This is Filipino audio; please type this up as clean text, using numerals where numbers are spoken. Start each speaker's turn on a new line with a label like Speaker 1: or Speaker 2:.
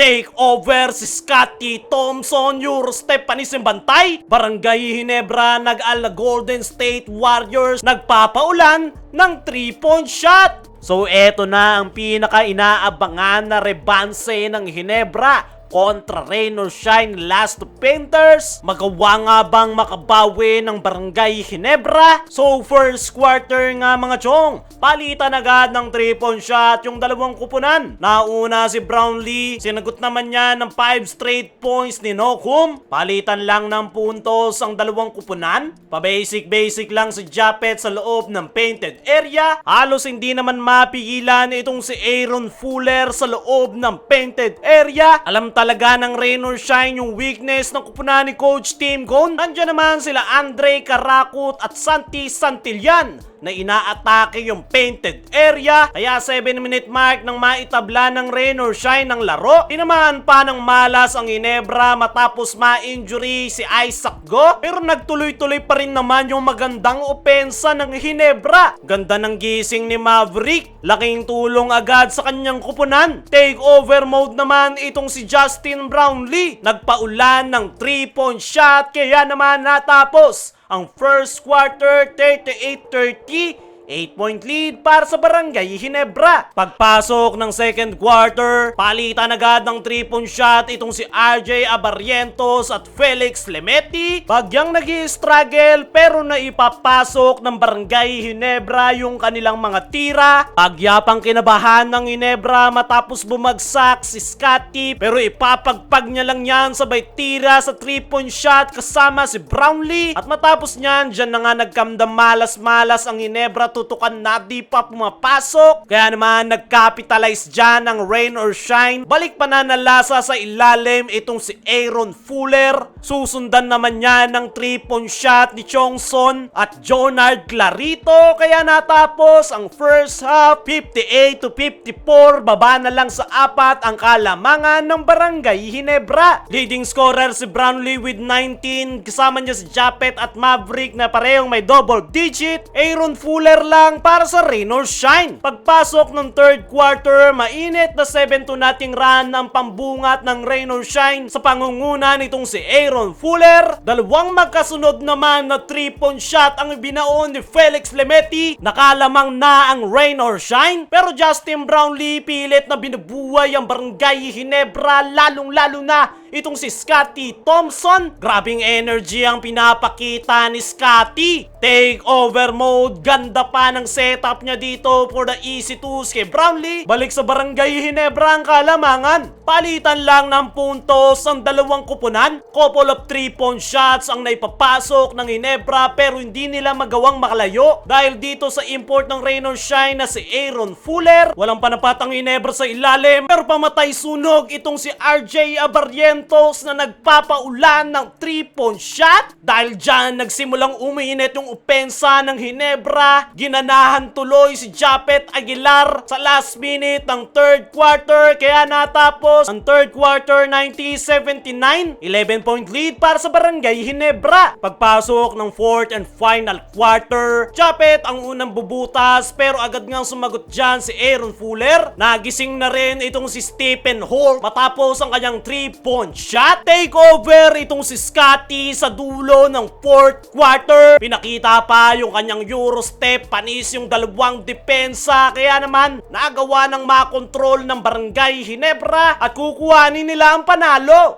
Speaker 1: Take over si Scottie Thompson, Eurostep panis ng bantay. Barangay Ginebra nag-ala Golden State Warriors nagpapaulan ng 3-point shot. So eto na ang pinaka-inaabangan na rebanse ng Ginebra kontra Rain or Shine Last Painters. Magawa nga bang makabawi ng Barangay Ginebra? So first quarter nga mga chong, palitan agad ng 3-point shot yung dalawang kupunan. Nauna si Brownlee, sinagot naman niya ng 5 straight points ni Nokum. Palitan lang ng puntos ang dalawang kupunan. Pa-basic lang si Japet sa loob ng painted area. Halos hindi naman mapigilan itong si Aaron Fuller sa loob ng painted area. Alam talaga ng Rain or Shine yung weakness ng kupunan ni Coach Tim Gon. Nandiyan naman sila Andre Karakut at Santi Santillan na inaatake yung painted area. Kaya 7-minute mark nang maitabla ng Rain or Shine ng laro. Tinamaan pa ng malas ang Ginebra matapos ma-injury si Isaac Go. Pero nagtuloy-tuloy pa rin naman yung magandang opensa ng Ginebra. Ganda ng gising ni Maverick. Laking tulong agad sa kanyang kupunan. Take over mode naman itong si Justin Brownlee. Nagpaulan ng 3-point shot kaya naman natapos ang first quarter 38-30. 8-point lead para sa Barangay Ginebra. Pagpasok ng second quarter, palitan agad ng 3-point shot itong si RJ Abarrientos at Felix Lemeti. Bagyang nag-i-struggle pero naipapasok ng Barangay Ginebra yung kanilang mga tira. Pagyapang kinabahan ng Ginebra matapos bumagsak si Scottie pero ipapagpag niya lang yan sabay tira sa 3-point shot kasama si Brownlee. At matapos niyan, dyan na nga nagkamdam malas-malas ang Ginebra, tutukan na di pa pumapasok. Kaya naman nag-capitalize dyan ng Rain or Shine. Balik pananalasa sa ilalim itong si Aaron Fuller. Susundan naman niya ng 3-point shot ni Chongson at Jonard Clarito. Kaya natapos ang first half 58-54. Baba na lang sa 4 ang kalamangan ng Barangay Ginebra. Leading scorer si Brownlee with 19. Kasama niya si Japet at Maverick na parehong may double digit. Aaron Fuller lang para sa Rain or Shine. Pagpasok ng third quarter, mainit na 7-0 run ang pambungat ng Rain or Shine sa pangunguna nitong si Aaron Fuller. Dalawang magkasunod naman na 3-point shot ang binaon ni Felix Lemeti. Nakalamang na ang Rain or Shine. Pero Justin Brownlee pilit na binubuhay ang Barangay Ginebra, lalong-lalo na itong si Scottie Thompson. Grabing energy ang pinapakita ni Scottie. Take over mode. Ganda pa ng setup niya dito for the easy twos kay Brownlee. Balik sa Barangay Ginebra ang kalamangan. Palitan lang ng puntos ang dalawang kupunan. Couple of 3-point shots ang naipapasok ng Ginebra pero hindi nila magawang makalayo dahil dito sa import ng Rain or Shine na si Aaron Fuller. Walang panapat ang Ginebra sa ilalim pero pamatay sunog itong si RJ Abarrientos na nagpapaulan ng 3-point shot. Dahil dyan nagsimulang umiinit yung opensa ng Ginebra. Ginanahan tuloy si Japet Aguilar sa last minute ng third quarter kaya natapos ang third quarter 90-79. 11-point lead para sa Barangay Ginebra. Pagpasok ng fourth and final quarter, Japet ang unang bubutas pero agad ngang sumagot dyan si Aaron Fuller. Nagising na rin itong si Stephen Holt matapos ang kanyang 3-point shot. Take over itong si Scottie sa dulo ng fourth quarter. Pinakita pa yung kanyang Eurostep, panis yung dalawang depensa kaya naman nagawa ng makontrol ng Barangay Ginebra at kukuhanin nila ang panalo.